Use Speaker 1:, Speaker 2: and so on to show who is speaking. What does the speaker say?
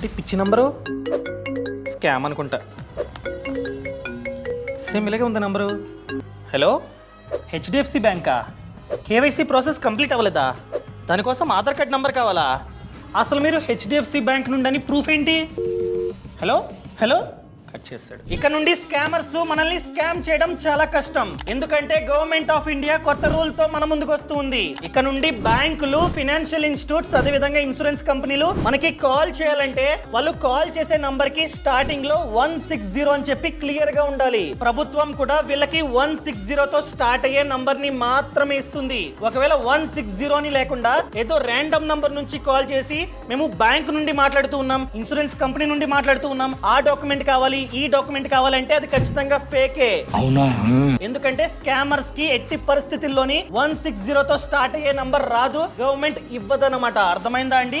Speaker 1: ఏంటి పిచ్చి number? Scam అనుకుంటా. సేమ్ ఇలాగే ఉంది నంబరు. హలో, హెచ్డిఎఫ్సి బ్యాంకా? కేవైసీ ప్రాసెస్ కంప్లీట్ అవ్వలేదా? దానికోసం ఆధార్ కార్డ్ నంబర్ కావాలా? అసలు మీరు హెచ్డిఎఫ్సి బ్యాంక్ నుండి అని ప్రూఫ్ ఏంటి? హలో హలో కట్ చేస్తాడు. ఇక నుండి స్కామర్స్ మనల్ని స్కామ్ చేయడం చాలా కష్టం. ఎందుకంటే గవర్నమెంట్ ఆఫ్ ఇండియా కొత్త రూల్ తో మన ముందుకు వస్తుంది. ఇక నుండి బ్యాంకులు, ఫైనాన్షియల్ ఇన్స్టిట్యూట్స్, అదే విధంగా ఇన్సూరెన్స్ కంపెనీలు మనకి కాల్ చేయాలంటే వాళ్ళు కాల్ చేసే నంబర్ కి స్టార్టింగ్ లో 160 అని చెప్పి క్లియర్ గా ఉండాలి. ప్రభుత్వం కూడా వీళ్ళకి 160 తో స్టార్ట్ అయ్యే నంబర్ ని మాత్రమే ఇస్తుంది. ఒకవేళ 160 అని లేకుండా ఏదో ర్యాండమ్ నంబర్ నుంచి కాల్ చేసి మేము బ్యాంక్ నుండి మాట్లాడుతూ ఉన్నాం, ఇన్సూరెన్స్ కంపెనీ నుండి మాట్లాడుతూ ఉన్నాం, ఆ డాక్యుమెంట్ కావాలి, ఈ డాక్యుమెంట్ కావాలంటే అది ఖచ్చితంగా ఫేకే. అవునా? ఎందుకంటే స్కామర్స్ కి ఎట్టి పరిస్థితుల్లోని 160 తో స్టార్ట్ అయ్యే నంబర్ రాదు, గవర్నమెంట్ ఇవ్వదన్నమాట. అర్థమైందా అండి?